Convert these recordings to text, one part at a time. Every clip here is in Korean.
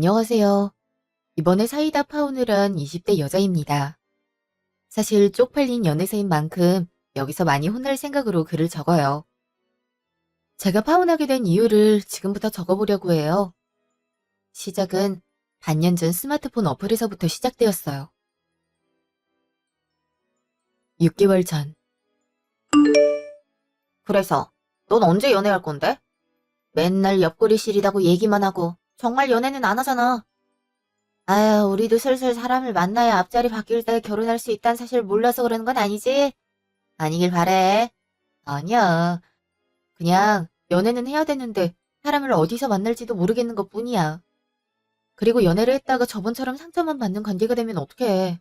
안녕하세요. 이번에 사이다 파혼을 한 20대 여자입니다. 사실 쪽팔린 연애사인 만큼 여기서 많이 혼날 생각으로 글을 적어요. 제가 파혼하게 된 이유를 지금부터 적어보려고 해요. 시작은 반년 전 스마트폰 어플에서부터 시작되었어요. 6개월 전. 그래서 넌 언제 연애할 건데? 맨날 옆구리 시리다고 얘기만 하고 정말 연애는 안 하잖아. 아유, 우리도 슬슬 사람을 만나야 앞자리 바뀔 때 결혼할 수 있다는 사실 몰라서 그러는 건 아니지? 아니길 바래. 아니야. 그냥 연애는 해야 되는데 사람을 어디서 만날지도 모르겠는 것뿐이야. 그리고 연애를 했다가 저번처럼 상처만 받는 관계가 되면 어떡해.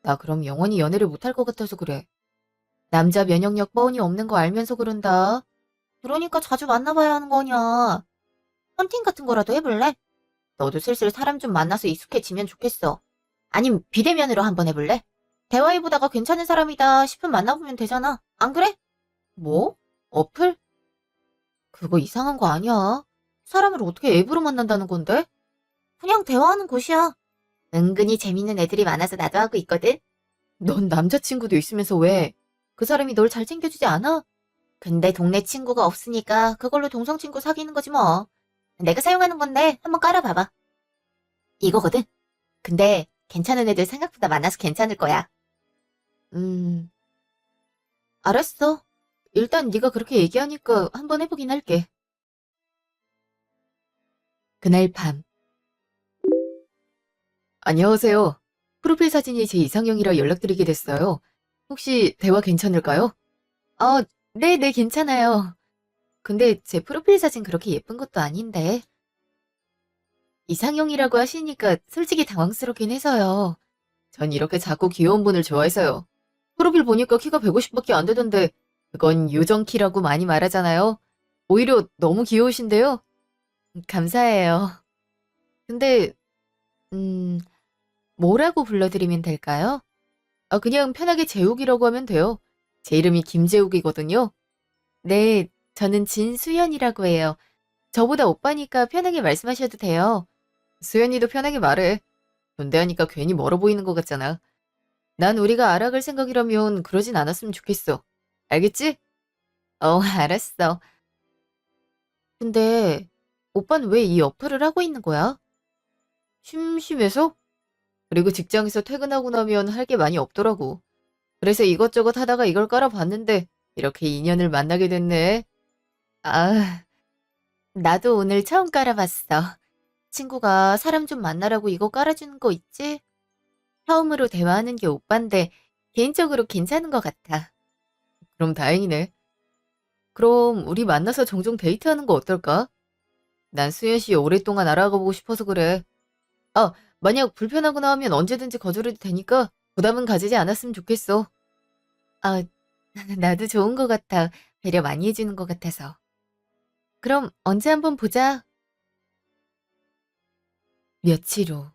나 그럼 영원히 연애를 못할 것 같아서 그래. 남자 면역력 뻔히 없는 거 알면서 그런다. 그러니까 자주 만나봐야 하는 거냐. 헌팅 같은 거라도 해볼래? 너도 슬슬 사람 좀 만나서 익숙해지면 좋겠어. 아님 비대면으로 한번 해볼래? 대화해보다가 괜찮은 사람이다 싶으면 만나보면 되잖아. 안 그래? 뭐? 어플? 그거 이상한 거 아니야? 사람을 어떻게 앱으로 만난다는 건데? 그냥 대화하는 곳이야. 은근히 재밌는 애들이 많아서 나도 하고 있거든? 넌 남자친구도 있으면서 왜? 그 사람이 널 잘 챙겨주지 않아? 근데 동네 친구가 없으니까 그걸로 동성친구 사귀는 거지 뭐. 내가 사용하는 건데 한번 깔아봐봐. 이거거든? 근데 괜찮은 애들 생각보다 많아서 괜찮을 거야. 음, 알았어. 일단 네가 그렇게 얘기하니까 한번 해보긴 할게. 그날 밤. 안녕하세요. 프로필 사진이 제 이상형이라 연락드리게 됐어요. 혹시 대화 괜찮을까요? 네, 괜찮아요. 근데 제 프로필 사진 그렇게 예쁜 것도 아닌데. 이상형이라고 하시니까 솔직히 당황스럽긴 해서요. 전 이렇게 작고 귀여운 분을 좋아해서요. 프로필 보니까 키가 150밖에 안 되던데 그건 요정키라고 많이 말하잖아요. 오히려 너무 귀여우신데요? 감사해요. 근데 음, 뭐라고 불러드리면 될까요? 그냥 편하게 재욱이라고 하면 돼요. 제 이름이 김재욱이거든요. 네, 저는 진수연이라고 해요. 저보다 오빠니까 편하게 말씀하셔도 돼요. 수연이도 편하게 말해. 존대하니까 괜히 멀어 보이는 것 같잖아. 난 우리가 알아갈 생각이라면 그러진 않았으면 좋겠어. 알겠지? 알았어. 근데 오빠는 왜 이 어플을 하고 있는 거야? 심심해서? 그리고 직장에서 퇴근하고 나면 할 게 많이 없더라고. 그래서 이것저것 하다가 이걸 깔아봤는데 이렇게 인연을 만나게 됐네. 아, 나도 오늘 처음 깔아봤어. 친구가 사람 좀 만나라고 이거 깔아주는 거 있지? 처음으로 대화하는 게 오빠인데 개인적으로 괜찮은 것 같아. 그럼 다행이네. 그럼 우리 만나서 종종 데이트하는 거 어떨까? 난 수연 씨 오랫동안 알아가보고 싶어서 그래. 아, 만약 불편하거나 하면 언제든지 거절해도 되니까 부담은 가지지 않았으면 좋겠어. 아, 나도 좋은 것 같아. 배려 많이 해주는 것 같아서. 그럼 언제 한번 보자. 며칠 후.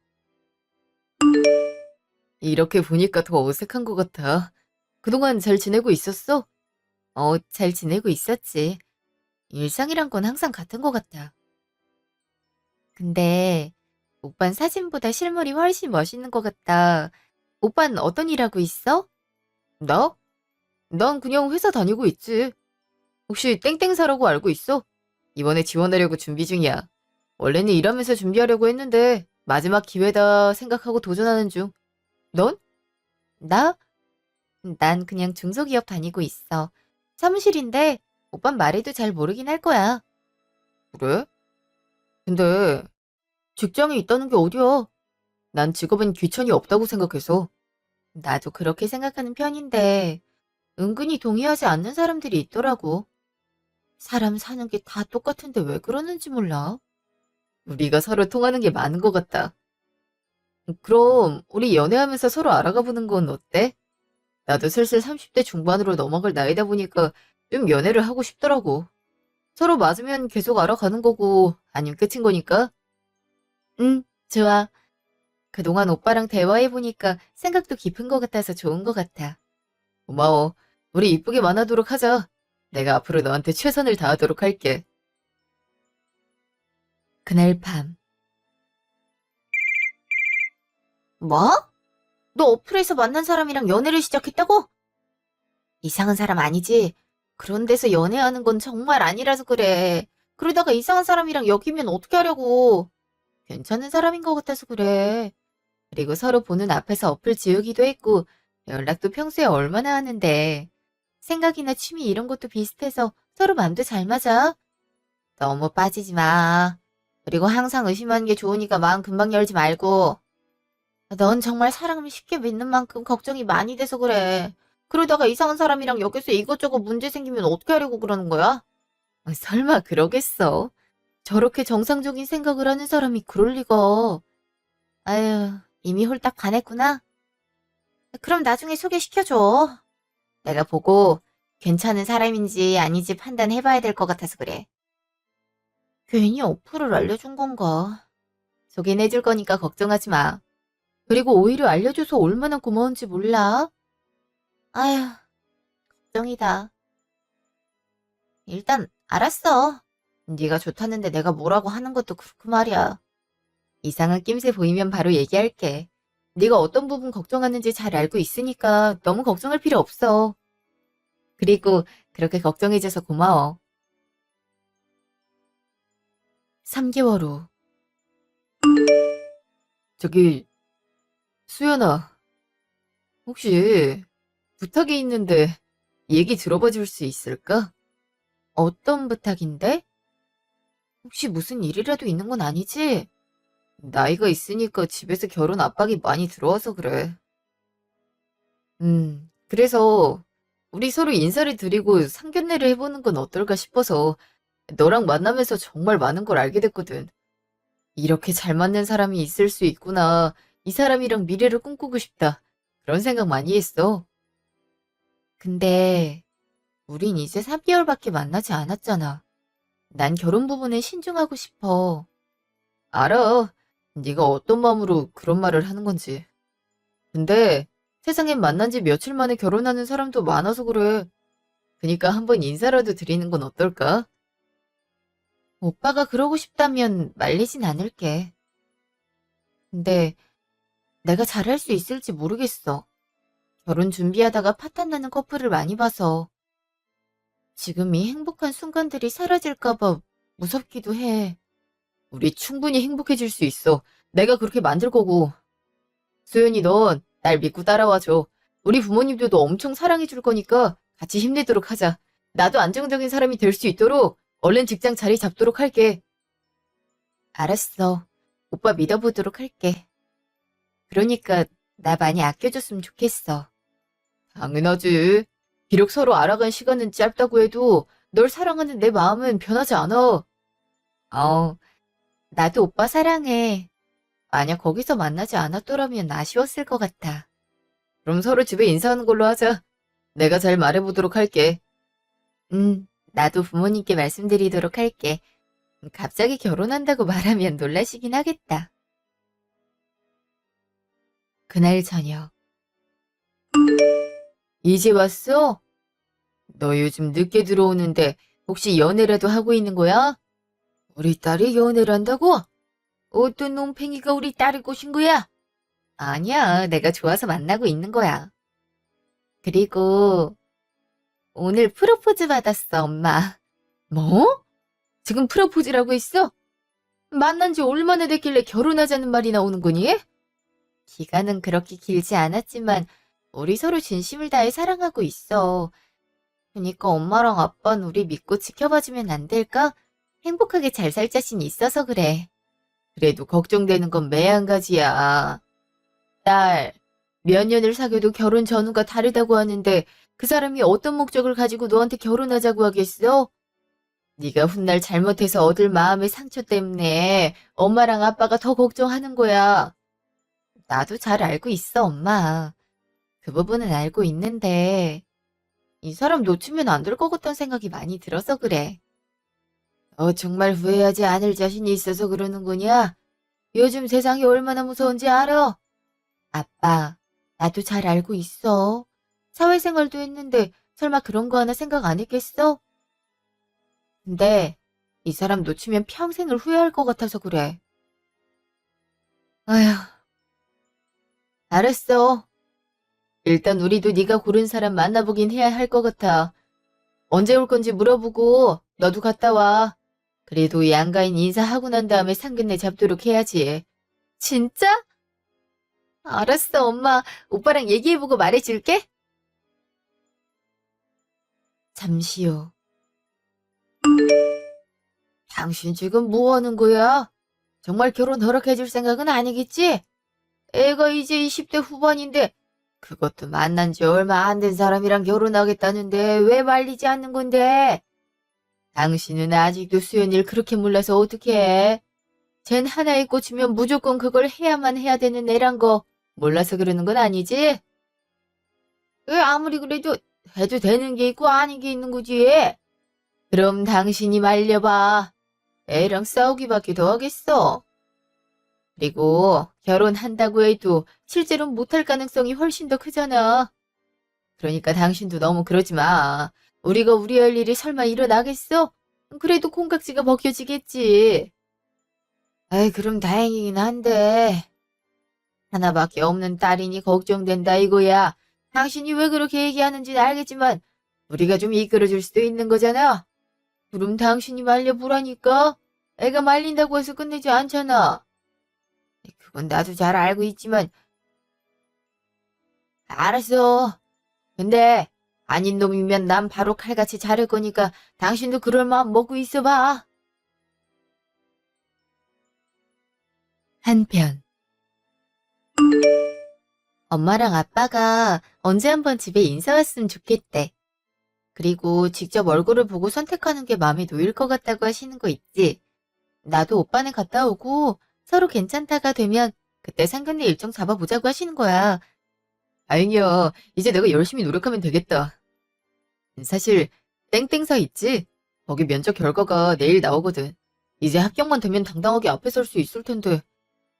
이렇게 보니까 더 어색한 것 같아. 그동안 잘 지내고 있었어? 잘 지내고 있었지. 일상이란 건 항상 같은 것 같아. 근데 오빤 사진보다 실물이 훨씬 멋있는 것 같다. 오빤 어떤 일 하고 있어? 나? 난 그냥 회사 다니고 있지. 혹시 땡땡사라고 알고 있어? 이번에 지원하려고 준비 중이야. 원래는 일하면서 준비하려고 했는데 마지막 기회다 생각하고 도전하는 중. 넌? 나? 난 그냥 중소기업 다니고 있어. 사무실인데 오빤 말해도 잘 모르긴 할 거야. 그래? 근데 직장이 있다는 게 어디야? 난 직업엔 귀천이 없다고 생각해서. 나도 그렇게 생각하는 편인데 은근히 동의하지 않는 사람들이 있더라고. 사람 사는 게 다 똑같은데 왜 그러는지 몰라. 우리가 서로 통하는 게 많은 것 같다. 그럼 우리 연애하면서 서로 알아가 보는 건 어때? 나도 슬슬 30대 중반으로 넘어갈 나이다 보니까 좀 연애를 하고 싶더라고. 서로 맞으면 계속 알아가는 거고 아니면 끝인 거니까. 응, 좋아. 그동안 오빠랑 대화해보니까 생각도 깊은 것 같아서 좋은 것 같아. 고마워. 우리 이쁘게 만나도록 하자. 내가 앞으로 너한테 최선을 다하도록 할게. 그날 밤. 뭐? 너 어플에서 만난 사람이랑 연애를 시작했다고? 이상한 사람 아니지? 그런 데서 연애하는 건 정말 아니라서 그래. 그러다가 이상한 사람이랑 엮이면 어떻게 하려고. 괜찮은 사람인 것 같아서 그래. 그리고 서로 보는 앞에서 어플 지우기도 했고, 연락도 평소에 얼마나 하는데. 생각이나 취미 이런 것도 비슷해서 서로 맘도 잘 맞아. 너무 빠지지 마. 그리고 항상 의심하는 게 좋으니까 마음 금방 열지 말고. 넌 정말 사람을 쉽게 믿는 만큼 걱정이 많이 돼서 그래. 그러다가 이상한 사람이랑 여기서 이것저것 문제 생기면 어떻게 하려고 그러는 거야? 설마 그러겠어. 저렇게 정상적인 생각을 하는 사람이 그럴 리가. 아유, 이미 홀딱 반했구나. 그럼 나중에 소개시켜줘. 내가 보고 괜찮은 사람인지 아닌지 판단해봐야 될 것 같아서 그래. 괜히 어플을 알려준 건가? 소개해줄 거니까 걱정하지 마. 그리고 오히려 알려줘서 얼마나 고마운지 몰라. 아휴, 걱정이다. 일단 알았어. 네가 좋다는데 내가 뭐라고 하는 것도 그렇고 말이야. 이상한 낌새 보이면 바로 얘기할게. 네가 어떤 부분 걱정하는지 잘 알고 있으니까 너무 걱정할 필요 없어. 그리고 그렇게 걱정해줘서 고마워. 3개월 후. 저기, 수연아, 혹시 부탁이 있는데 얘기 들어봐 줄 수 있을까? 어떤 부탁인데? 혹시 무슨 일이라도 있는 건 아니지? 나이가 있으니까 집에서 결혼 압박이 많이 들어와서 그래. 그래서 우리 서로 인사를 드리고 상견례를 해보는 건 어떨까 싶어서 너랑 만나면서 정말 많은 걸 알게 됐거든. 이렇게 잘 맞는 사람이 있을 수 있구나. 이 사람이랑 미래를 꿈꾸고 싶다. 그런 생각 많이 했어. 근데 우린 이제 3개월밖에 만나지 않았잖아. 난 결혼 부분에 신중하고 싶어. 알아. 네가 어떤 마음으로 그런 말을 하는 건지. 근데 세상엔 만난 지 며칠 만에 결혼하는 사람도 많아서 그래. 그니까 한번 인사라도 드리는 건 어떨까? 오빠가 그러고 싶다면 말리진 않을게. 근데 내가 잘할 수 있을지 모르겠어. 결혼 준비하다가 파탄 나는 커플을 많이 봐서 지금 이 행복한 순간들이 사라질까봐 무섭기도 해. 우리 충분히 행복해질 수 있어. 내가 그렇게 만들 거고. 수연이 넌 날 믿고 따라와줘. 우리 부모님들도 엄청 사랑해줄 거니까 같이 힘내도록 하자. 나도 안정적인 사람이 될 수 있도록 얼른 직장 자리 잡도록 할게. 알았어. 오빠 믿어보도록 할게. 그러니까 나 많이 아껴줬으면 좋겠어. 당연하지. 비록 서로 알아간 시간은 짧다고 해도 널 사랑하는 내 마음은 변하지 않아. 어, 나도 오빠 사랑해. 만약 거기서 만나지 않았더라면 아쉬웠을 것 같아. 그럼 서로 집에 인사하는 걸로 하자. 내가 잘 말해보도록 할게. 나도 부모님께 말씀드리도록 할게. 갑자기 결혼한다고 말하면 놀라시긴 하겠다. 그날 저녁. 이제 왔어? 너 요즘 늦게 들어오는데 혹시 연애라도 하고 있는 거야? 우리 딸이 연애를 한다고? 어떤 놈팽이가 우리 딸을 꼬신 거야? 아니야, 내가 좋아서 만나고 있는 거야. 그리고 오늘 프로포즈 받았어, 엄마. 뭐? 지금 프로포즈라고 했어? 만난 지 얼마나 됐길래 결혼하자는 말이 나오는 거니? 기간은 그렇게 길지 않았지만 우리 서로 진심을 다해 사랑하고 있어. 그니까 엄마랑 아빠는 우리 믿고 지켜봐주면 안 될까? 행복하게 잘 살 자신 있어서 그래. 그래도 걱정되는 건 매한 가지야. 딸, 몇 년을 사귀어도 결혼 전후가 다르다고 하는데 그 사람이 어떤 목적을 가지고 너한테 결혼하자고 하겠어? 네가 훗날 잘못해서 얻을 마음의 상처 때문에 엄마랑 아빠가 더 걱정하는 거야. 나도 잘 알고 있어, 엄마. 그 부분은 알고 있는데 이 사람 놓치면 안 될 것 같다는 생각이 많이 들어서 그래. 정말 후회하지 않을 자신이 있어서 그러는 거냐? 요즘 세상이 얼마나 무서운지 알아? 아빠, 나도 잘 알고 있어. 사회생활도 했는데 설마 그런 거 하나 생각 안 했겠어? 근데 이 사람 놓치면 평생을 후회할 것 같아서 그래. 아휴, 알았어. 일단 우리도 네가 고른 사람 만나보긴 해야 할 것 같아. 언제 올 건지 물어보고 너도 갔다 와. 그래도 양가인 인사하고 난 다음에 상견례 잡도록 해야지. 진짜? 알았어, 엄마. 오빠랑 얘기해보고 말해줄게. 잠시 후. 당신 지금 뭐 하는 거야? 정말 결혼 허락해줄 생각은 아니겠지? 애가 이제 20대 후반인데 그것도 만난 지 얼마 안 된 사람이랑 결혼하겠다는데 왜 말리지 않는 건데? 당신은 아직도 수연이를 그렇게 몰라서 어떡해? 쟨 하나에 꽂히면 무조건 그걸 해야만 해야 되는 애란 거 몰라서 그러는 건 아니지? 왜 아무리 그래도 해도 되는 게 있고 아닌 게 있는 거지? 그럼 당신이 말려봐. 애랑 싸우기밖에 더 하겠어. 그리고 결혼한다고 해도 실제로 못할 가능성이 훨씬 더 크잖아. 그러니까 당신도 너무 그러지 마. 우리가 우려할 일이 설마 일어나겠어? 그래도 콩깍지가 벗겨지겠지. 아이, 그럼 다행이긴 한데. 하나밖에 없는 딸이니 걱정된다 이거야. 당신이 왜 그렇게 얘기하는지는 알겠지만 우리가 좀 이끌어줄 수도 있는 거잖아. 그럼 당신이 말려보라니까. 애가 말린다고 해서 끝내지 않잖아. 그건 나도 잘 알고 있지만 알았어. 근데 아닌 놈이면 난 바로 칼같이 자를 거니까 당신도 그럴 마음 먹고 있어봐. 한편 엄마랑 아빠가 언제 한번 집에 인사 왔으면 좋겠대. 그리고 직접 얼굴을 보고 선택하는 게 마음에 놓일 것 같다고 하시는 거 있지. 나도 오빠네 갔다 오고 서로 괜찮다가 되면 그때 상견례 일정 잡아보자고 하시는 거야. 다행이야. 이제 내가 열심히 노력하면 되겠다. 사실 땡땡사 있지? 거기 면접 결과가 내일 나오거든. 이제 합격만 되면 당당하게 앞에 설 수 있을 텐데.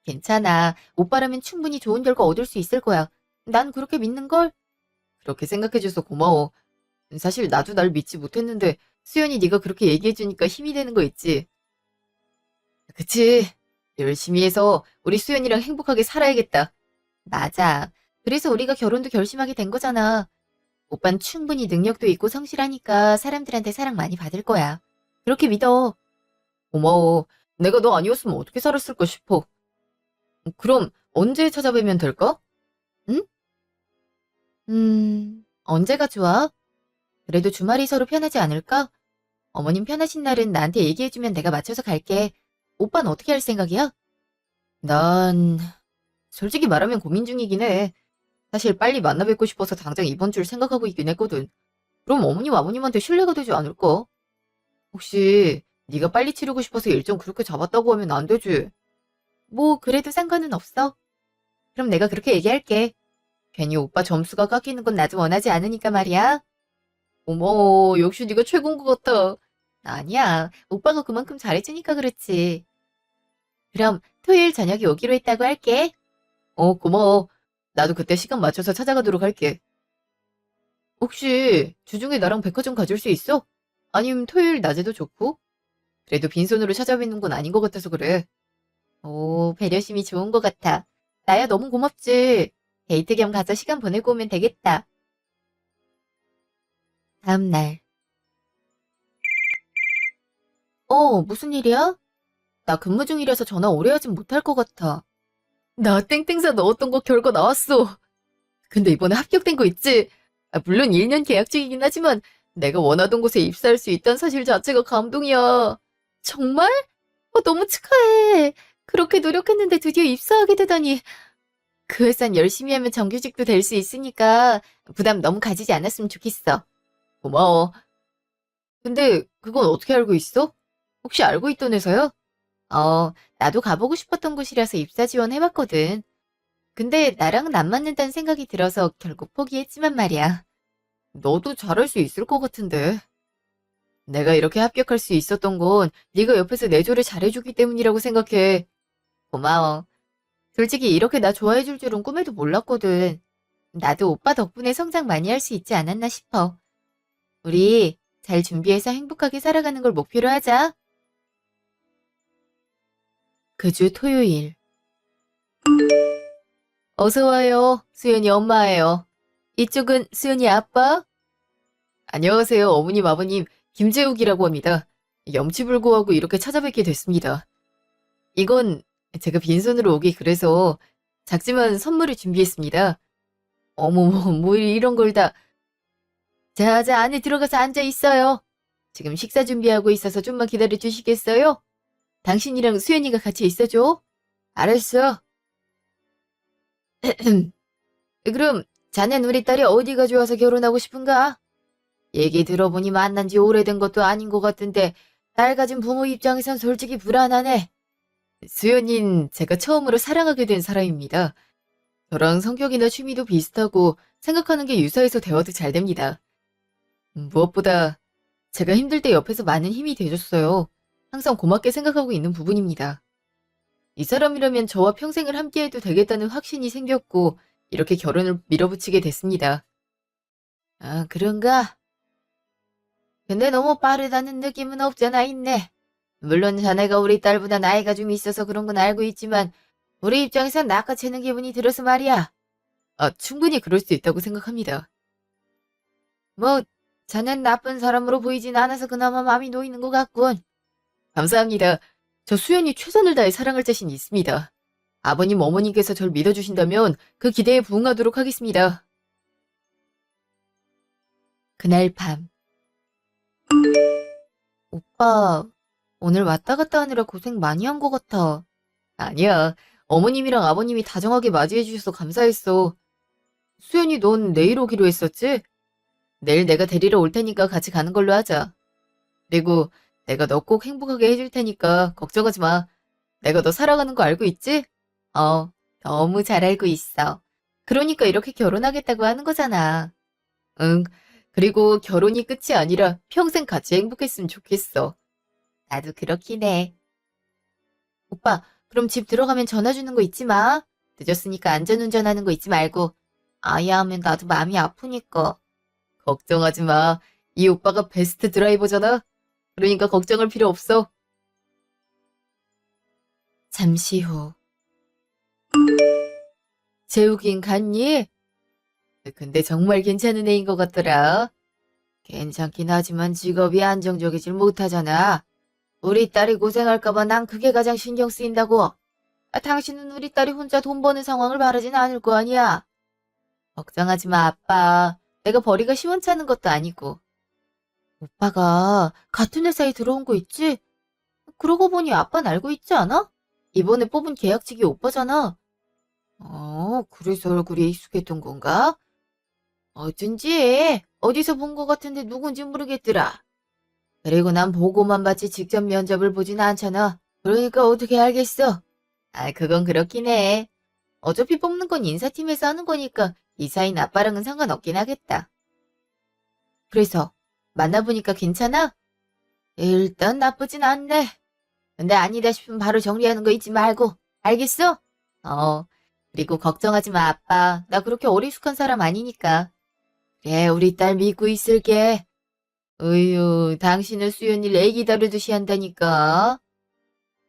괜찮아. 오빠라면 충분히 좋은 결과 얻을 수 있을 거야. 난 그렇게 믿는걸? 그렇게 생각해줘서 고마워. 사실 나도 날 믿지 못했는데 수연이 네가 그렇게 얘기해주니까 힘이 되는 거 있지. 그치. 열심히 해서 우리 수연이랑 행복하게 살아야겠다. 맞아. 그래서 우리가 결혼도 결심하게 된 거잖아. 오빤 충분히 능력도 있고 성실하니까 사람들한테 사랑 많이 받을 거야. 그렇게 믿어. 고마워. 내가 너 아니었으면 어떻게 살았을까 싶어. 그럼 언제 찾아뵈면 될까? 응? 언제가 좋아? 그래도 주말이 서로 편하지 않을까? 어머님 편하신 날은 나한테 얘기해주면 내가 맞춰서 갈게. 오빠는 어떻게 할 생각이야? 난 솔직히 말하면 고민 중이긴 해. 사실 빨리 만나 뵙고 싶어서 당장 이번 줄 생각하고 있긴 했거든. 그럼 어머님 아버님한테 신뢰가 되지 않을까? 혹시 네가 빨리 치르고 싶어서 일정 그렇게 잡았다고 하면 안 되지? 뭐 그래도 상관은 없어. 그럼 내가 그렇게 얘기할게. 괜히 오빠 점수가 깎이는 건 나도 원하지 않으니까 말이야. 어머, 역시 네가 최고인 것 같아. 아니야, 오빠가 그만큼 잘해주니까 그렇지. 그럼 토요일 저녁에 오기로 했다고 할게. 고마워. 나도 그때 시간 맞춰서 찾아가도록 할게. 혹시 주중에 나랑 백화점 가줄 수 있어? 아니면 토요일 낮에도 좋고? 그래도 빈손으로 찾아뵙는 건 아닌 것 같아서 그래. 오, 배려심이 좋은 것 같아. 나야 너무 고맙지. 데이트 겸 가서 시간 보내고 오면 되겠다. 다음 날. 무슨 일이야? 나 근무 중이라서 전화 오래 하진 못할 것 같아. 나 땡땡사 넣었던 거 결과 나왔어. 근데 이번에 합격된 거 있지? 물론 1년 계약 중이긴 하지만 내가 원하던 곳에 입사할 수 있다는 사실 자체가 감동이야. 정말? 너무 축하해. 그렇게 노력했는데 드디어 입사하게 되다니. 그 회사는 열심히 하면 정규직도 될 수 있으니까 부담 너무 가지지 않았으면 좋겠어. 고마워. 근데 그건 어떻게 알고 있어? 혹시 알고 있던 회사야? 나도 가보고 싶었던 곳이라서 입사 지원해봤거든. 근데 나랑은 안 맞는다는 생각이 들어서 결국 포기했지만 말이야. 너도 잘할 수 있을 것 같은데. 내가 이렇게 합격할 수 있었던 건 네가 옆에서 내조를 잘해주기 때문이라고 생각해. 고마워. 솔직히 이렇게 나 좋아해줄 줄은 꿈에도 몰랐거든. 나도 오빠 덕분에 성장 많이 할 수 있지 않았나 싶어. 우리 잘 준비해서 행복하게 살아가는 걸 목표로 하자. 그 주 토요일. 어서 와요. 수연이 엄마예요. 이쪽은 수연이 아빠? 안녕하세요. 어머님, 아버님. 김재욱이라고 합니다. 염치불고하고 이렇게 찾아뵙게 됐습니다. 이건 제가 빈손으로 오기 그래서 작지만 선물을 준비했습니다. 어머머, 뭐 이런 걸 다. 자, 안에 들어가서 앉아 있어요. 지금 식사 준비하고 있어서 좀만 기다려 주시겠어요? 당신이랑 수연이가 같이 있어줘. 알았어. 그럼 자넨 우리 딸이 어디가 좋아서 결혼하고 싶은가? 얘기 들어보니 만난 지 오래된 것도 아닌 것 같은데 딸 가진 부모 입장에선 솔직히 불안하네. 수연인 제가 처음으로 사랑하게 된 사람입니다. 저랑 성격이나 취미도 비슷하고 생각하는 게 유사해서 대화도 잘 됩니다. 무엇보다 제가 힘들 때 옆에서 많은 힘이 돼줬어요. 항상 고맙게 생각하고 있는 부분입니다. 이 사람이라면 저와 평생을 함께해도 되겠다는 확신이 생겼고 이렇게 결혼을 밀어붙이게 됐습니다. 아, 그런가? 근데 너무 빠르다는 느낌은 없잖아 있네. 물론 자네가 우리 딸보다 나이가 좀 있어서 그런 건 알고 있지만 우리 입장에선 낚아채는 기분이 들어서 말이야. 아, 충분히 그럴 수 있다고 생각합니다. 뭐 자넨 나쁜 사람으로 보이진 않아서 그나마 마음이 놓이는 것 같군. 감사합니다. 저 수연이 최선을 다해 사랑할 자신이 있습니다. 아버님, 어머니께서 절 믿어주신다면 그 기대에 부응하도록 하겠습니다. 그날 밤. 오빠, 오늘 왔다 갔다 하느라 고생 많이 한 것 같아. 아니야. 어머님이랑 아버님이 다정하게 맞이해주셔서 감사했어. 수연이 넌 내일 오기로 했었지? 내일 내가 데리러 올 테니까 같이 가는 걸로 하자. 그리고 내가 너 꼭 행복하게 해줄 테니까 걱정하지 마. 내가 너 사랑하는 거 알고 있지? 너무 잘 알고 있어. 그러니까 이렇게 결혼하겠다고 하는 거잖아. 응, 그리고 결혼이 끝이 아니라 평생 같이 행복했으면 좋겠어. 나도 그렇긴 해. 오빠, 그럼 집 들어가면 전화 주는 거 잊지 마. 늦었으니까 안전운전하는 거 잊지 말고. 아야 하면 나도 마음이 아프니까. 걱정하지 마. 이 오빠가 베스트 드라이버잖아. 그러니까 걱정할 필요 없어. 잠시 후. 재욱인 갔니? 근데 정말 괜찮은 애인 것 같더라. 괜찮긴 하지만 직업이 안정적이질 못하잖아. 우리 딸이 고생할까봐 난 그게 가장 신경 쓰인다고. 당신은 우리 딸이 혼자 돈 버는 상황을 바라진 않을 거 아니야. 걱정하지 마, 아빠. 내가 벌이가 시원찮은 것도 아니고. 오빠가 같은 회사에 들어온 거 있지? 그러고 보니 아빠는 알고 있지 않아? 이번에 뽑은 계약직이 오빠잖아. 그래서 얼굴이 익숙했던 건가? 어쩐지 어디서 본 것 같은데 누군지 모르겠더라. 그리고 난 보고만 봤지 직접 면접을 보진 않잖아. 그러니까 어떻게 알겠어? 아, 그건 그렇긴 해. 어차피 뽑는 건 인사팀에서 하는 거니까 이사인 아빠랑은 상관없긴 하겠다. 그래서 만나보니까 괜찮아? 일단 나쁘진 않네. 근데 아니다 싶으면 바로 정리하는 거 잊지 말고. 알겠어? 그리고 걱정하지 마, 아빠. 나 그렇게 어리숙한 사람 아니니까. 그래, 우리 딸 믿고 있을게. 으유, 당신은 수연이를 애기 다루듯이 한다니까.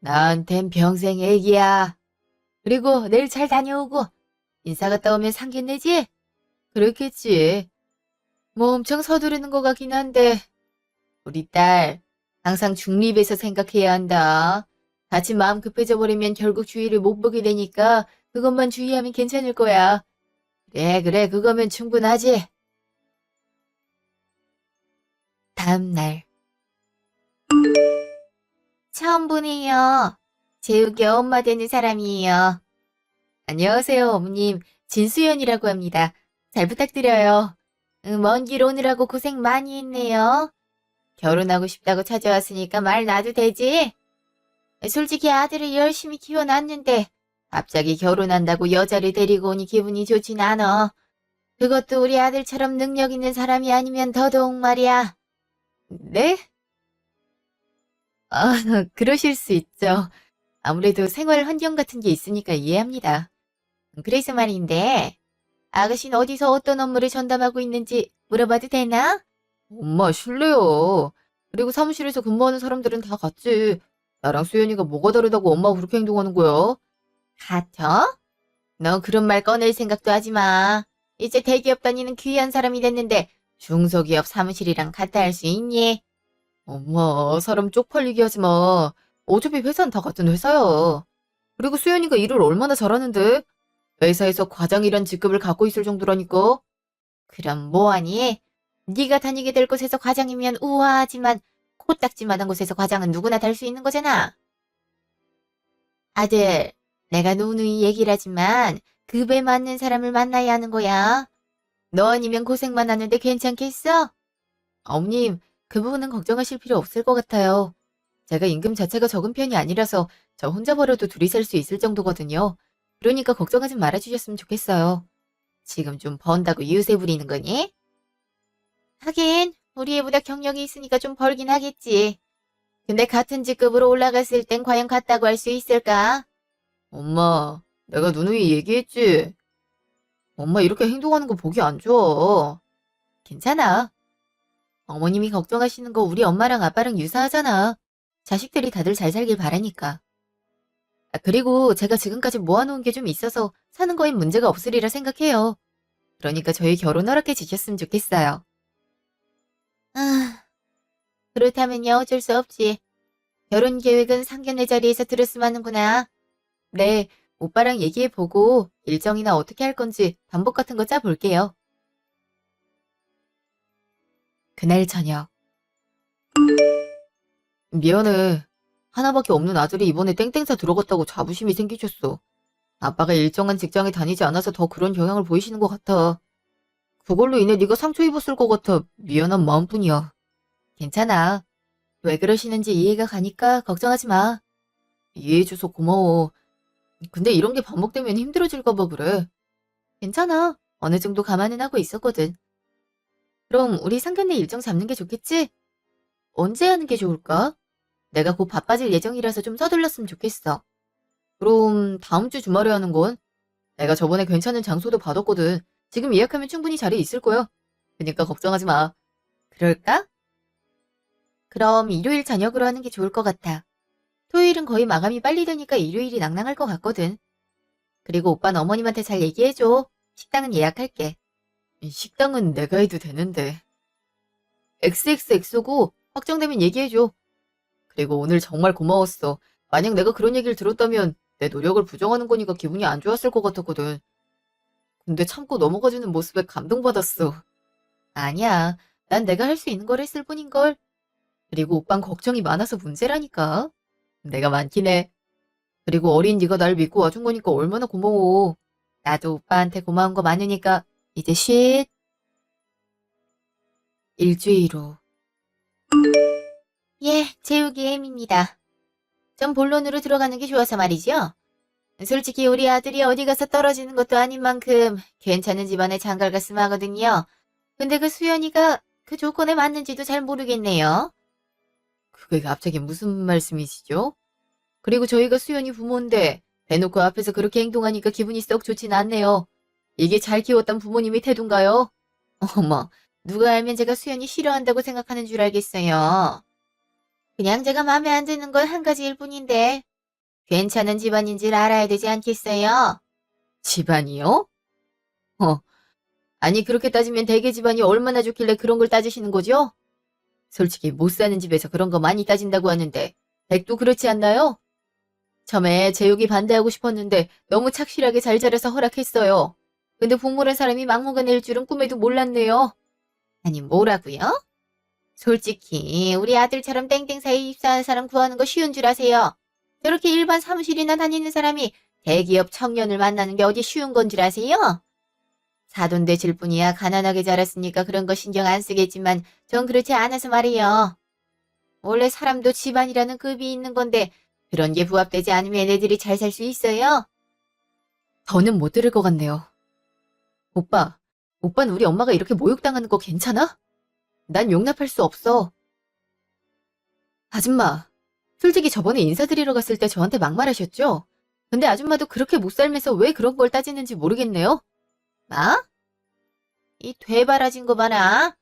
나한텐 평생 애기야. 그리고 내일 잘 다녀오고. 인사 갔다 오면 상견례지? 그렇겠지. 뭐 엄청 서두르는 것 같긴 한데. 우리 딸, 항상 중립에서 생각해야 한다. 다친 마음 급해져 버리면 결국 주위를 못 보게 되니까 그것만 주의하면 괜찮을 거야. 그래, 그거면 충분하지. 다음 날. 처음 보네요. 재욱이 엄마 되는 사람이에요. 안녕하세요, 어머님. 진수연이라고 합니다. 잘 부탁드려요. 먼 길 오느라고 고생 많이 했네요. 결혼하고 싶다고 찾아왔으니까 말 놔도 되지? 솔직히 아들을 열심히 키워놨는데 갑자기 결혼한다고 여자를 데리고 오니 기분이 좋진 않아. 그것도 우리 아들처럼 능력 있는 사람이 아니면 더더욱 말이야. 네? 아, 그러실 수 있죠. 아무래도 생활 환경 같은 게 있으니까 이해합니다. 그래서 말인데, 아가씨는 어디서 어떤 업무를 전담하고 있는지 물어봐도 되나? 엄마, 실례요. 그리고 사무실에서 근무하는 사람들은 다 같지. 나랑 수연이가 뭐가 다르다고 엄마가 그렇게 행동하는 거야? 같아? 너 그런 말 꺼낼 생각도 하지 마. 이제 대기업 다니는 귀한 사람이 됐는데 중소기업 사무실이랑 같아 할 수 있니? 엄마, 사람 쪽팔리게 하지 마. 어차피 회사는 다 같은 회사야. 그리고 수연이가 일을 얼마나 잘하는데? 회사에서 과장이란 직급을 갖고 있을 정도라니까. 그럼 뭐하니? 네가 다니게 될 곳에서 과장이면 우아하지만 코딱지만한 곳에서 과장은 누구나 달 수 있는 거잖아. 아들, 내가 누누이 얘기를 하지만 급에 맞는 사람을 만나야 하는 거야. 너 아니면 고생만 하는데 괜찮겠어? 어머님, 그 부분은 걱정하실 필요 없을 것 같아요. 제가 임금 자체가 적은 편이 아니라서 저 혼자 벌어도 둘이 살 수 있을 정도거든요. 그러니까 걱정하지 말아주셨으면 좋겠어요. 지금 좀 번다고 유세 부리는 거니? 하긴 우리 애보다 경력이 있으니까 좀 벌긴 하겠지. 근데 같은 직급으로 올라갔을 땐 과연 같다고 할 수 있을까? 엄마, 내가 누누이 얘기했지. 엄마 이렇게 행동하는 거 보기 안 좋아. 괜찮아. 어머님이 걱정하시는 거 우리 엄마랑 아빠랑 유사하잖아. 자식들이 다들 잘 살길 바라니까. 아, 그리고 제가 지금까지 모아놓은 게 좀 있어서 사는 거엔 문제가 없으리라 생각해요. 그러니까 저희 결혼 허락해 주셨으면 좋겠어요. 아, 그렇다면요 어쩔 수 없지. 결혼 계획은 상견례 자리에서 들었으면 하는구나. 네, 오빠랑 얘기해보고 일정이나 어떻게 할 건지 방법 같은 거 짜볼게요. 그날 저녁. 미안해. 하나밖에 없는 아들이 이번에 땡땡사 들어갔다고 자부심이 생기셨어. 아빠가 일정한 직장에 다니지 않아서 더 그런 경향을 보이시는 것 같아. 그걸로 인해 네가 상처 입었을 것 같아 미안한 마음뿐이야. 괜찮아. 왜 그러시는지 이해가 가니까 걱정하지 마. 이해해줘서 고마워. 근데 이런 게 반복되면 힘들어질까 봐 그래. 괜찮아. 어느 정도 감안은 하고 있었거든. 그럼 우리 상견례 일정 잡는 게 좋겠지? 언제 하는 게 좋을까? 내가 곧 바빠질 예정이라서 좀 서둘렀으면 좋겠어. 그럼 다음 주 주말에 하는 건? 내가 저번에 괜찮은 장소도 받았거든. 지금 예약하면 충분히 자리 있을 거야. 그니까 걱정하지 마. 그럴까? 그럼 일요일 저녁으로 하는 게 좋을 것 같아. 토요일은 거의 마감이 빨리 되니까 일요일이 낭낭할 것 같거든. 그리고 오빠는 어머님한테 잘 얘기해줘. 식당은 예약할게. 식당은 내가 해도 되는데. XXX고 확정되면 얘기해줘. 그리고 오늘 정말 고마웠어. 만약 내가 그런 얘기를 들었다면 내 노력을 부정하는 거니까 기분이 안 좋았을 것 같았거든. 근데 참고 넘어가주는 모습에 감동받았어. 아니야. 난 내가 할 수 있는 걸 했을 뿐인걸. 그리고 오빤 걱정이 많아서 문제라니까. 내가 많긴 해. 그리고 어린 네가 날 믿고 와준 거니까 얼마나 고마워. 나도 오빠한테 고마운 거 많으니까 이제 쉿. 일주일 후. 예, 재욱이 M입니다. 전 본론으로 들어가는 게 좋아서 말이죠. 솔직히 우리 아들이 어디 가서 떨어지는 것도 아닌 만큼 괜찮은 집안에 장가를 갔으면 하거든요. 근데 그 수연이가 그 조건에 맞는지도 잘 모르겠네요. 그게 갑자기 무슨 말씀이시죠? 그리고 저희가 수연이 부모인데 대놓고 앞에서 그렇게 행동하니까 기분이 썩 좋진 않네요. 이게 잘 키웠던 부모님의 태도인가요? 어머, 누가 알면 제가 수연이 싫어한다고 생각하는 줄 알겠어요. 그냥 제가 마음에 안 드는 건 한 가지일 뿐인데 괜찮은 집안인지를 알아야 되지 않겠어요? 집안이요? 어, 아니 그렇게 따지면 대개 집안이 얼마나 좋길래 그런 걸 따지시는 거죠? 솔직히 못 사는 집에서 그런 거 많이 따진다고 하는데 백도 그렇지 않나요? 처음에 제육이 반대하고 싶었는데 너무 착실하게 잘 자라서 허락했어요. 근데 부모란 사람이 막무가내일 줄은 꿈에도 몰랐네요. 아니 뭐라고요? 솔직히 우리 아들처럼 땡땡사에 입사한 사람 구하는 거 쉬운 줄 아세요? 저렇게 일반 사무실이나 다니는 사람이 대기업 청년을 만나는 게 어디 쉬운 건 줄 아세요? 사돈 되실 분이야 가난하게 자랐으니까 그런 거 신경 안 쓰겠지만 전 그렇지 않아서 말이에요. 원래 사람도 집안이라는 급이 있는 건데 그런 게 부합되지 않으면 애들이 잘 살 수 있어요? 더는 못 들을 것 같네요. 오빠는 우리 엄마가 이렇게 모욕당하는 거 괜찮아? 난 용납할 수 없어. 아줌마, 솔직히 저번에 인사드리러 갔을 때 저한테 막말하셨죠? 근데 아줌마도 그렇게 못 살면서 왜 그런 걸 따지는지 모르겠네요. 마? 이 되바라진 거 봐라.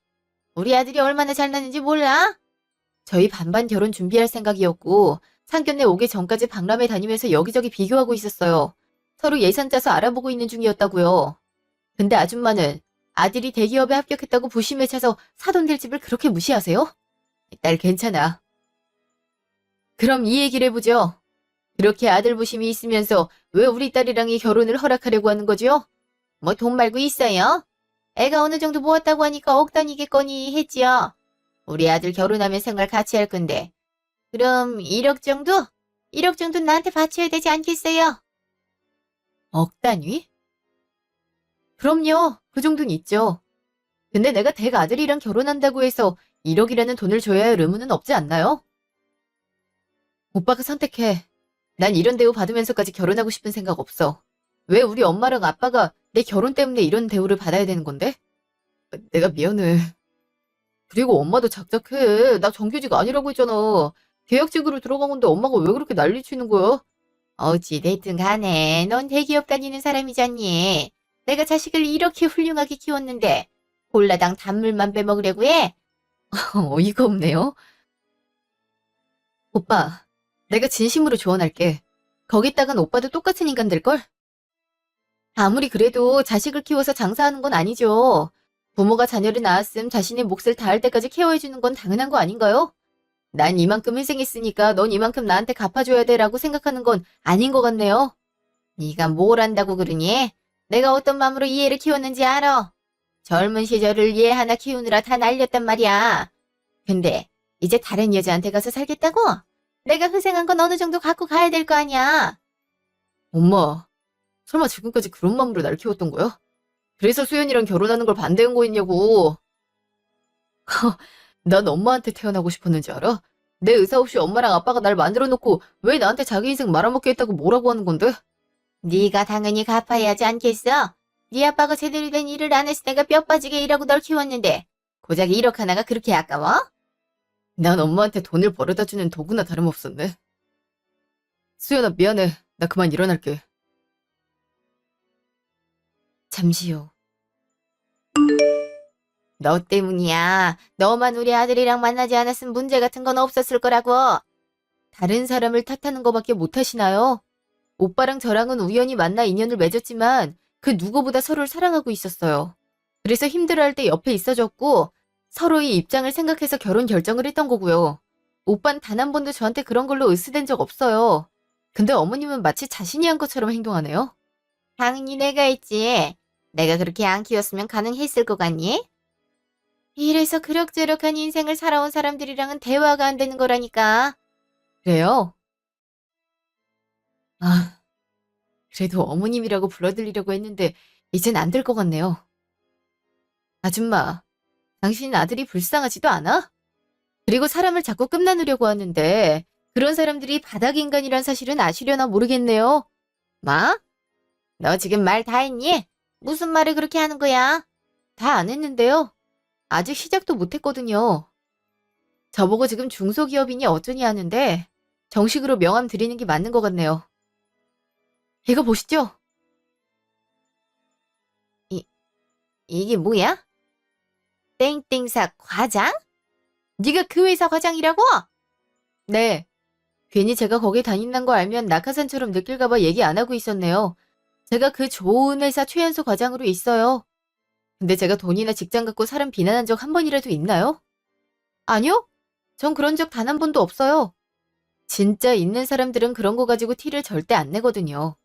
우리 아들이 얼마나 잘나는지 몰라? 저희 반반 결혼 준비할 생각이었고 상견례 오기 전까지 박람회 다니면서 여기저기 비교하고 있었어요. 서로 예산 짜서 알아보고 있는 중이었다고요. 근데 아줌마는 아들이 대기업에 합격했다고 부심에 차서 사돈 될 집을 그렇게 무시하세요? 딸 괜찮아. 그럼 이 얘기를 해보죠. 그렇게 아들 부심이 있으면서 왜 우리 딸이랑 이 결혼을 허락하려고 하는 거죠? 뭐 돈 말고 있어요? 애가 어느 정도 모았다고 하니까 억 단위겠거니 했지요. 우리 아들 결혼하면 생활 같이 할 건데. 그럼 1억 정도? 1억 정도 나한테 바쳐야 되지 않겠어요? 억 단위? 그럼요. 그 정도는 있죠. 근데 내가 댁 아들이랑 결혼한다고 해서 1억이라는 돈을 줘야 할 의무는 없지 않나요? 오빠가 선택해. 난 이런 대우 받으면서까지 결혼하고 싶은 생각 없어. 왜 우리 엄마랑 아빠가 내 결혼 때문에 이런 대우를 받아야 되는 건데? 내가 미안해. 그리고 엄마도 작작해. 나 정규직 아니라고 했잖아. 계약직으로 들어간 건데 엄마가 왜 그렇게 난리치는 거야? 어찌됐든 간에 넌 대기업 다니는 사람이잖니. 내가 자식을 이렇게 훌륭하게 키웠는데 홀라당 단물만 빼먹으려고 해? 어이가 없네요. 오빠, 내가 진심으로 조언할게. 거기다간 오빠도 똑같은 인간 될걸? 아무리 그래도 자식을 키워서 장사하는 건 아니죠. 부모가 자녀를 낳았음 자신의 몫을 다할 때까지 케어해주는 건 당연한 거 아닌가요? 난 이만큼 희생했으니까 넌 이만큼 나한테 갚아줘야 돼라고 생각하는 건 아닌 것 같네요. 네가 뭘 안다고 그러니? 내가 어떤 마음으로 이 애를 키웠는지 알아. 젊은 시절을 얘 하나 키우느라 다 날렸단 말이야. 근데 이제 다른 여자한테 가서 살겠다고? 내가 희생한 건 어느 정도 갖고 가야 될 거 아니야. 엄마, 설마 지금까지 그런 마음으로 날 키웠던 거야? 그래서 수연이랑 결혼하는 걸 반대한 거였냐고. 난 엄마한테 태어나고 싶었는지 알아? 내 의사 없이 엄마랑 아빠가 날 만들어 놓고 왜 나한테 자기 인생 말아먹게 했다고 뭐라고 하는 건데? 네가 당연히 갚아야 하지 않겠어? 네 아빠가 제대로 된 일을 안 해서 내가 뼈 빠지게 일하고 널 키웠는데 고작 1억 하나가 그렇게 아까워? 난 엄마한테 돈을 벌어다 주는 도구나 다름없었네. 수연아 미안해. 나 그만 일어날게. 잠시 후. 너 때문이야. 너만 우리 아들이랑 만나지 않았으면 문제 같은 건 없었을 거라고. 다른 사람을 탓하는 거밖에 못 하시나요? 오빠랑 저랑은 우연히 만나 인연을 맺었지만 그 누구보다 서로를 사랑하고 있었어요. 그래서 힘들어할 때 옆에 있어줬고 서로의 입장을 생각해서 결혼 결정을 했던 거고요. 오빤 단 한 번도 저한테 그런 걸로 으스댄 적 없어요. 근데 어머님은 마치 자신이 한 것처럼 행동하네요. 당연히 내가 했지. 내가 그렇게 안 키웠으면 가능했을 것 같니? 이래서 그럭저럭한 인생을 살아온 사람들이랑은 대화가 안 되는 거라니까. 그래요? 아, 그래도 어머님이라고 불러드리려고 했는데 이젠 안 될 것 같네요. 아줌마, 당신 아들이 불쌍하지도 않아? 그리고 사람을 자꾸 끝나누려고 하는데 그런 사람들이 바닥 인간이란 사실은 아시려나 모르겠네요. 마? 너 지금 말 다 했니? 무슨 말을 그렇게 하는 거야? 다 안 했는데요. 아직 시작도 못 했거든요. 저보고 지금 중소기업이니 어쩌니 하는데 정식으로 명함 드리는 게 맞는 것 같네요. 이거 보시죠. 이, 이게 뭐야? 땡땡사 과장? 네가 그 회사 과장이라고? 네. 괜히 제가 거기 다닌다는 거 알면 낙하산처럼 느낄까봐 얘기 안 하고 있었네요. 제가 그 좋은 회사 최연소 과장으로 있어요. 근데 제가 돈이나 직장 갖고 사람 비난한 적 한 번이라도 있나요? 아니요? 전 그런 적 단 한 번도 없어요. 진짜 있는 사람들은 그런 거 가지고 티를 절대 안 내거든요.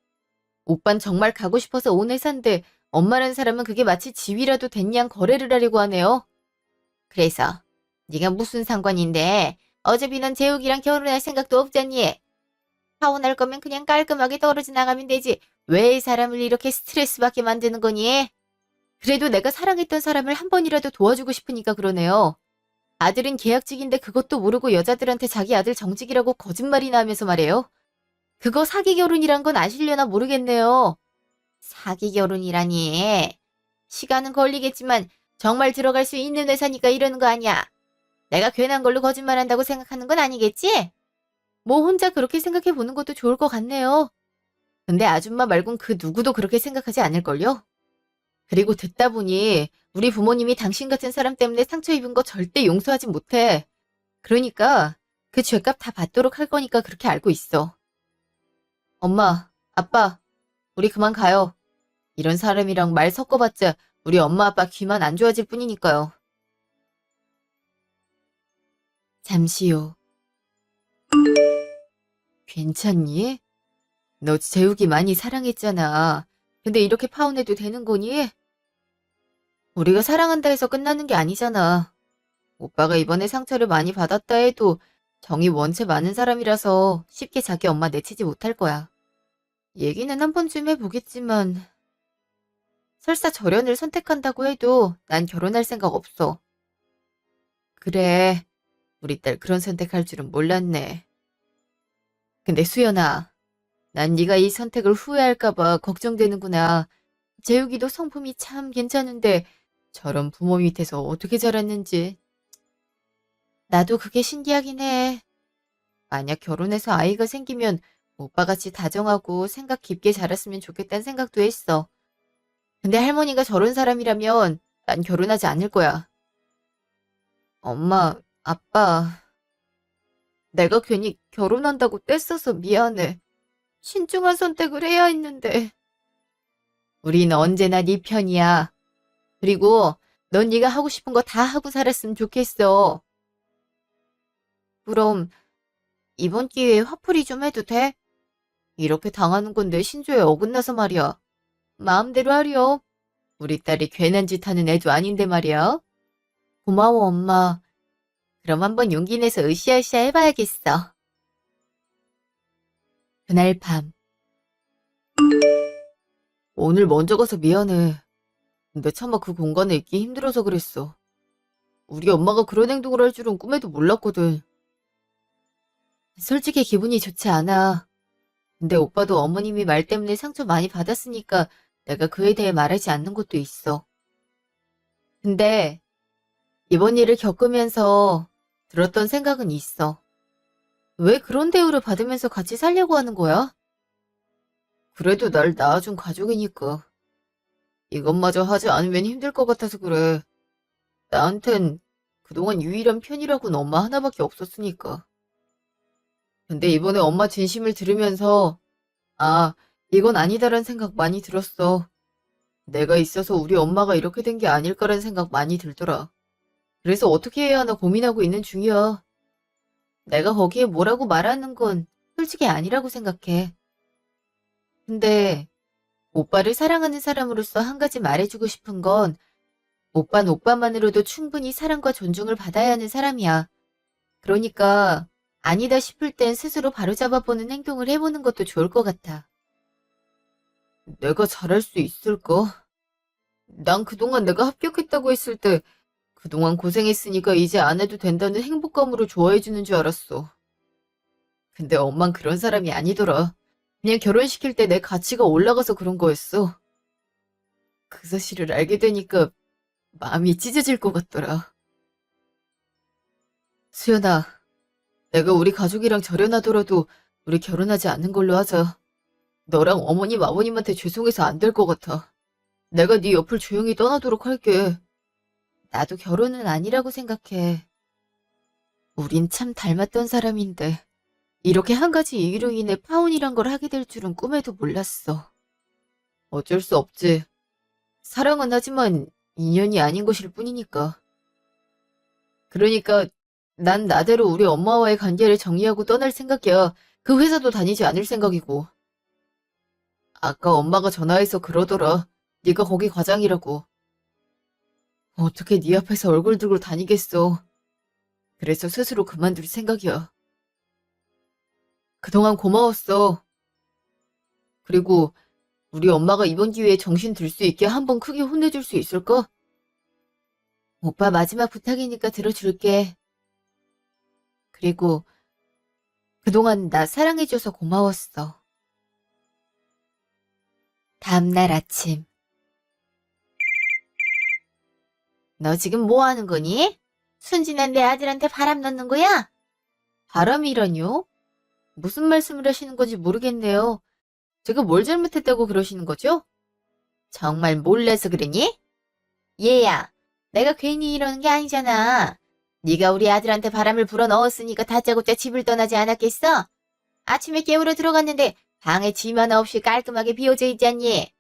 오빤 정말 가고 싶어서 온 회사인데 엄마라는 사람은 그게 마치 지위라도 된 양 거래를 하려고 하네요. 그래서 네가 무슨 상관인데 어차피 넌 재욱이랑 결혼할 생각도 없잖니. 타고날 거면 그냥 깔끔하게 떨어져 나가면 되지. 왜 사람을 이렇게 스트레스 받게 만드는 거니? 그래도 내가 사랑했던 사람을 한 번이라도 도와주고 싶으니까 그러네요. 아들은 계약직인데 그것도 모르고 여자들한테 자기 아들 정직이라고 거짓말이나 하면서 말해요. 그거 사기 결혼이란 건 아시려나 모르겠네요. 사기 결혼이라니. 시간은 걸리겠지만 정말 들어갈 수 있는 회사니까 이러는 거 아니야. 내가 괜한 걸로 거짓말한다고 생각하는 건 아니겠지? 뭐 혼자 그렇게 생각해 보는 것도 좋을 것 같네요. 근데 아줌마 말곤 그 누구도 그렇게 생각하지 않을걸요? 그리고 듣다 보니 우리 부모님이 당신 같은 사람 때문에 상처 입은 거 절대 용서하지 못해. 그러니까 그 죄값 다 받도록 할 거니까 그렇게 알고 있어. 엄마, 아빠, 우리 그만 가요. 이런 사람이랑 말 섞어봤자 우리 엄마 아빠 귀만 안 좋아질 뿐이니까요. 잠시 후. 괜찮니? 너 재욱이 많이 사랑했잖아. 근데 이렇게 파혼해도 되는 거니? 우리가 사랑한다 해서 끝나는 게 아니잖아. 오빠가 이번에 상처를 많이 받았다 해도 정이 원체 많은 사람이라서 쉽게 자기 엄마 내치지 못할 거야. 얘기는 한 번쯤 해보겠지만 설사 절연을 선택한다고 해도 난 결혼할 생각 없어. 그래, 우리 딸 그런 선택할 줄은 몰랐네. 근데 수연아, 난 네가 이 선택을 후회할까 봐 걱정되는구나. 재욱이도 성품이 참 괜찮은데 저런 부모 밑에서 어떻게 자랐는지. 나도 그게 신기하긴 해. 만약 결혼해서 아이가 생기면 오빠같이 다정하고 생각 깊게 자랐으면 좋겠다는 생각도 했어. 근데 할머니가 저런 사람이라면 난 결혼하지 않을 거야. 엄마, 아빠, 내가 괜히 결혼한다고 떼써서 미안해. 신중한 선택을 해야 했는데. 우린 언제나 네 편이야. 그리고 넌 네가 하고 싶은 거 다 하고 살았으면 좋겠어. 그럼 이번 기회에 화풀이 좀 해도 돼? 이렇게 당하는 건 내 신조에 어긋나서 말이야. 마음대로 하렴. 우리 딸이 괜한 짓 하는 애도 아닌데 말이야. 고마워, 엄마. 그럼 한번 용기 내서 으쌰으쌰 해봐야겠어. 그날 밤. 오늘 먼저 가서 미안해. 근데 차마 그 공간에 있기 힘들어서 그랬어. 우리 엄마가 그런 행동을 할 줄은 꿈에도 몰랐거든. 솔직히 기분이 좋지 않아. 근데 오빠도 어머님이 말 때문에 상처 많이 받았으니까 내가 그에 대해 말하지 않는 것도 있어. 근데 이번 일을 겪으면서 들었던 생각은 있어. 왜 그런 대우를 받으면서 같이 살려고 하는 거야? 그래도 날 낳아준 가족이니까. 이것마저 하지 않으면 힘들 것 같아서 그래. 나한텐 그동안 유일한 편이라고는 엄마 하나밖에 없었으니까. 근데 이번에 엄마 진심을 들으면서 아, 이건 아니다란 생각 많이 들었어. 내가 있어서 우리 엄마가 이렇게 된 게 아닐까란 생각 많이 들더라. 그래서 어떻게 해야 하나 고민하고 있는 중이야. 내가 거기에 뭐라고 말하는 건 솔직히 아니라고 생각해. 근데 오빠를 사랑하는 사람으로서 한 가지 말해주고 싶은 건 오빠는 오빠만으로도 충분히 사랑과 존중을 받아야 하는 사람이야. 그러니까 아니다 싶을 땐 스스로 바로잡아보는 행동을 해보는 것도 좋을 것 같아. 내가 잘할 수 있을까? 난 그동안 내가 합격했다고 했을 때 그동안 고생했으니까 이제 안 해도 된다는 행복감으로 좋아해주는 줄 알았어. 근데 엄만 그런 사람이 아니더라. 그냥 결혼시킬 때 내 가치가 올라가서 그런 거였어. 그 사실을 알게 되니까 마음이 찢어질 것 같더라. 수연아, 내가 우리 가족이랑 절연하더라도 우리 결혼하지 않는 걸로 하자. 너랑 어머님, 아버님한테 죄송해서 안 될 것 같아. 내가 네 옆을 조용히 떠나도록 할게. 나도 결혼은 아니라고 생각해. 우린 참 닮았던 사람인데 이렇게 한 가지 이유로 인해 파혼이란 걸 하게 될 줄은 꿈에도 몰랐어. 어쩔 수 없지. 사랑은 하지만 인연이 아닌 것일 뿐이니까. 그러니까 난 나대로 우리 엄마와의 관계를 정리하고 떠날 생각이야. 그 회사도 다니지 않을 생각이고. 아까 엄마가 전화해서 그러더라. 네가 거기 과장이라고. 어떻게 네 앞에서 얼굴 들고 다니겠어. 그래서 스스로 그만둘 생각이야. 그동안 고마웠어. 그리고 우리 엄마가 이번 기회에 정신 들 수 있게 한번 크게 혼내줄 수 있을까? 오빠 마지막 부탁이니까 들어줄게. 그리고 그동안 나 사랑해줘서 고마웠어. 다음날 아침. 너 지금 뭐 하는 거니? 순진한 내 아들한테 바람 넣는 거야? 바람이라뇨? 무슨 말씀을 하시는 건지 모르겠네요. 제가 뭘 잘못했다고 그러시는 거죠? 정말 몰라서 그러니? 얘야, 내가 괜히 이러는 게 아니잖아. 네가 우리 아들한테 바람을 불어 넣었으니까 다짜고짜 집을 떠나지 않았겠어? 아침에 깨우러 들어갔는데 방에 짐 하나 없이 깔끔하게 비워져 있지 않니?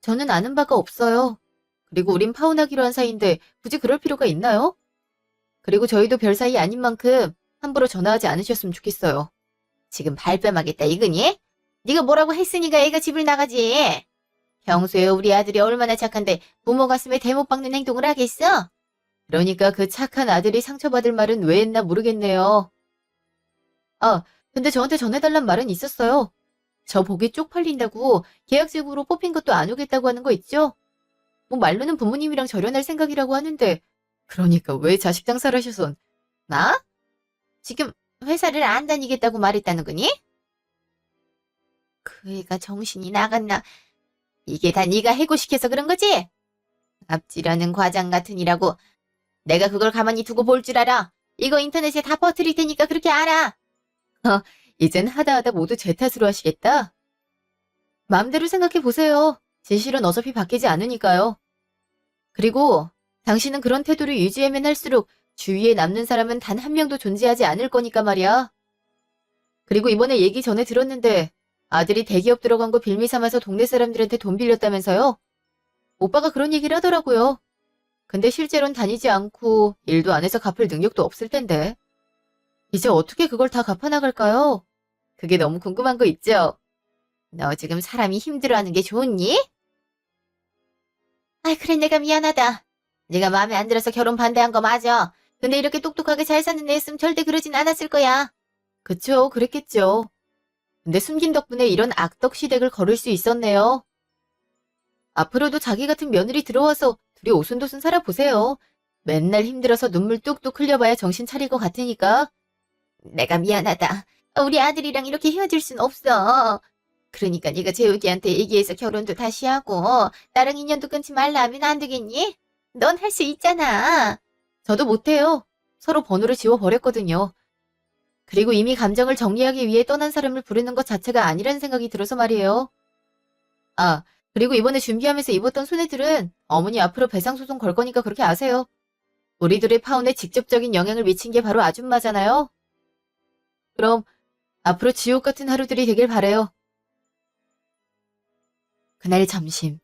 저는 아는 바가 없어요. 그리고 우린 파혼하기로 한 사이인데 굳이 그럴 필요가 있나요? 그리고 저희도 별 사이 아닌 만큼 함부로 전화하지 않으셨으면 좋겠어요. 지금 발뺌하겠다 이거니? 네가 뭐라고 했으니까 애가 집을 나가지. 평소에 우리 아들이 얼마나 착한데 부모 가슴에 대못 박는 행동을 하겠어? 그러니까 그 착한 아들이 상처받을 말은 왜 했나 모르겠네요. 아, 근데 저한테 전해달란 말은 있었어요. 저 보기 쪽팔린다고 계약직으로 뽑힌 것도 안 오겠다고 하는 거 있죠? 뭐 말로는 부모님이랑 절연할 생각이라고 하는데 그러니까 왜 자식 장사를 하셔선 나? 지금 회사를 안 다니겠다고 말했다는 거니? 그 애가 정신이 나갔나? 이게 다 네가 해고시켜서 그런 거지? 앞지라는 과장 같은 이라고 내가 그걸 가만히 두고 볼 줄 알아. 이거 인터넷에 다 퍼뜨릴 테니까 그렇게 알아. 이젠 하다하다 모두 제 탓으로 하시겠다? 마음대로 생각해 보세요. 진실은 어차피 바뀌지 않으니까요. 그리고 당신은 그런 태도를 유지하면 할수록 주위에 남는 사람은 단 한 명도 존재하지 않을 거니까 말이야. 그리고 이번에 얘기 전에 들었는데 아들이 대기업 들어간 거 빌미 삼아서 동네 사람들한테 돈 빌렸다면서요? 오빠가 그런 얘기를 하더라고요. 근데 실제로는 다니지 않고 일도 안 해서 갚을 능력도 없을 텐데. 이제 어떻게 그걸 다 갚아나갈까요? 그게 너무 궁금한 거 있죠? 너 지금 사람이 힘들어하는 게 좋니? 아이 그래 내가 미안하다. 네가 마음에 안 들어서 결혼 반대한 거 맞아. 근데 이렇게 똑똑하게 잘 사는 애였으면 절대 그러진 않았을 거야. 그쵸, 그랬겠죠. 근데 숨긴 덕분에 이런 악덕 시댁을 걸을 수 있었네요. 앞으로도 자기 같은 며느리 들어와서 둘이 오순도순 살아보세요. 맨날 힘들어서 눈물 뚝뚝 흘려봐야 정신 차릴 것 같으니까. 내가 미안하다. 우리 아들이랑 이렇게 헤어질 순 없어. 그러니까 네가 재욱이한테 얘기해서 결혼도 다시 하고 나랑 인연도 끊지 말라 하면 안 되겠니? 넌 할 수 있잖아. 저도 못해요. 서로 번호를 지워버렸거든요. 그리고 이미 감정을 정리하기 위해 떠난 사람을 부르는 것 자체가 아니라는 생각이 들어서 말이에요. 아, 그리고 이번에 준비하면서 입었던 소네들은 어머니 앞으로 배상소송 걸 거니까 그렇게 아세요. 우리들의 파혼에 직접적인 영향을 미친 게 바로 아줌마잖아요. 그럼 앞으로 지옥 같은 하루들이 되길 바래요. 그날 점심.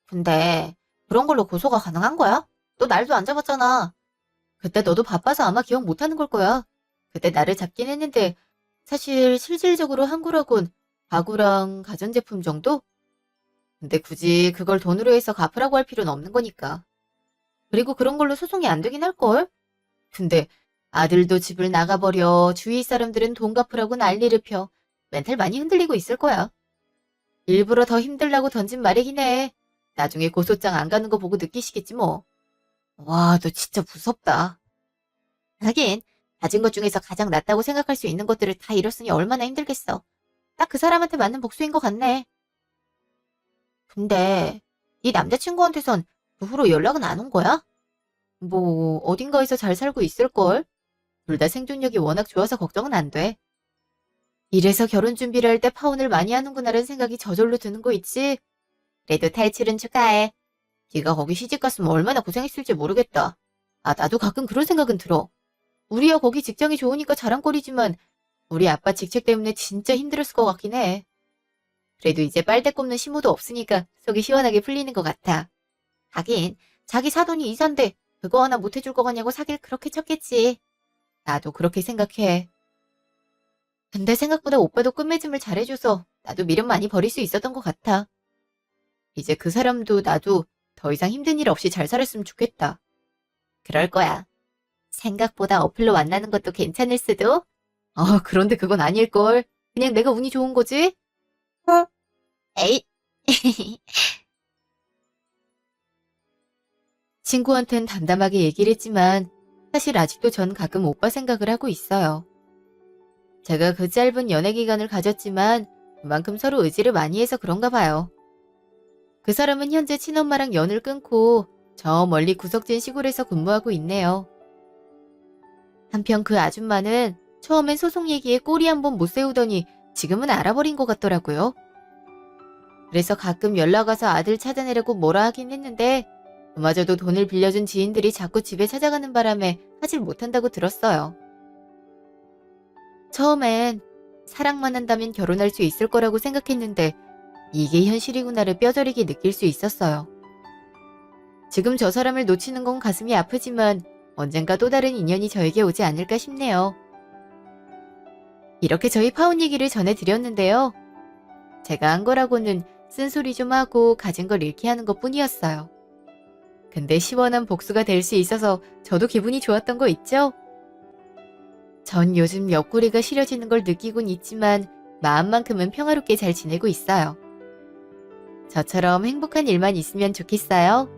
근데 그런 걸로 고소가 가능한 거야? 너 날도 안 잡았잖아. 그때 너도 바빠서 아마 기억 못하는 걸 거야. 그때 나를 잡긴 했는데 사실 실질적으로 한 거라곤 가구랑 가전제품 정도? 근데 굳이 그걸 돈으로 해서 갚으라고 할 필요는 없는 거니까. 그리고 그런 걸로 소송이 안 되긴 할걸? 근데 아들도 집을 나가버려 주위 사람들은 돈 갚으라고 난리를 펴. 멘탈 많이 흔들리고 있을 거야. 일부러 더 힘들라고 던진 말이긴 해. 나중에 고소장 안 가는 거 보고 느끼시겠지 뭐. 와, 너 진짜 무섭다. 하긴 가진 것 중에서 가장 낫다고 생각할 수 있는 것들을 다 잃었으니 얼마나 힘들겠어. 딱 그 사람한테 맞는 복수인 것 같네. 근데 네 남자친구한테선 그 후로 연락은 안 온 거야? 뭐 어딘가에서 잘 살고 있을걸? 둘 다 생존력이 워낙 좋아서 걱정은 안 돼. 이래서 결혼 준비를 할 때 파혼을 많이 하는구나라는 생각이 저절로 드는 거 있지? 그래도 탈출은 축하해. 네가 거기 시집갔으면 얼마나 고생했을지 모르겠다. 아, 나도 가끔 그런 생각은 들어. 우리야 거기 직장이 좋으니까 자랑거리지만 우리 아빠 직책 때문에 진짜 힘들었을 것 같긴 해. 그래도 이제 빨대 꼽는 시무도 없으니까 속이 시원하게 풀리는 것 같아. 하긴 자기 사돈이 이산데 그거 하나 못 해줄 거 같냐고 사기를 그렇게 쳤겠지. 나도 그렇게 생각해. 근데 생각보다 오빠도 끝맺음을 잘해줘서 나도 미련 많이 버릴 수 있었던 것 같아. 이제 그 사람도 나도 더 이상 힘든 일 없이 잘 살았으면 좋겠다. 그럴 거야. 생각보다 어플로 만나는 것도 괜찮을 수도? 그런데 그건 아닐걸. 그냥 내가 운이 좋은 거지? 어? 에이. 친구한텐 담담하게 얘기를 했지만 사실 아직도 전 가끔 오빠 생각을 하고 있어요. 제가 그 짧은 연애 기간을 가졌지만 그만큼 서로 의지를 많이 해서 그런가 봐요. 그 사람은 현재 친엄마랑 연을 끊고 저 멀리 구석진 시골에서 근무하고 있네요. 한편 그 아줌마는 처음엔 소송 얘기에 꼬리 한번 못 세우더니 지금은 알아버린 것 같더라고요. 그래서 가끔 연락 와서 아들 찾아내려고 뭐라 하긴 했는데 그마저도 돈을 빌려준 지인들이 자꾸 집에 찾아가는 바람에 하질 못한다고 들었어요. 처음엔 사랑만 한다면 결혼할 수 있을 거라고 생각했는데 이게 현실이구나를 뼈저리게 느낄 수 있었어요. 지금 저 사람을 놓치는 건 가슴이 아프지만 언젠가 또 다른 인연이 저에게 오지 않을까 싶네요. 이렇게 저희 파혼 얘기를 전해드렸는데요. 제가 한 거라고는 쓴소리 좀 하고 가진 걸 잃게 하는 것 뿐이었어요. 근데 시원한 복수가 될 수 있어서 저도 기분이 좋았던 거 있죠? 전 요즘 옆구리가 시려지는 걸 느끼곤 있지만 마음만큼은 평화롭게 잘 지내고 있어요. 저처럼 행복한 일만 있으면 좋겠어요.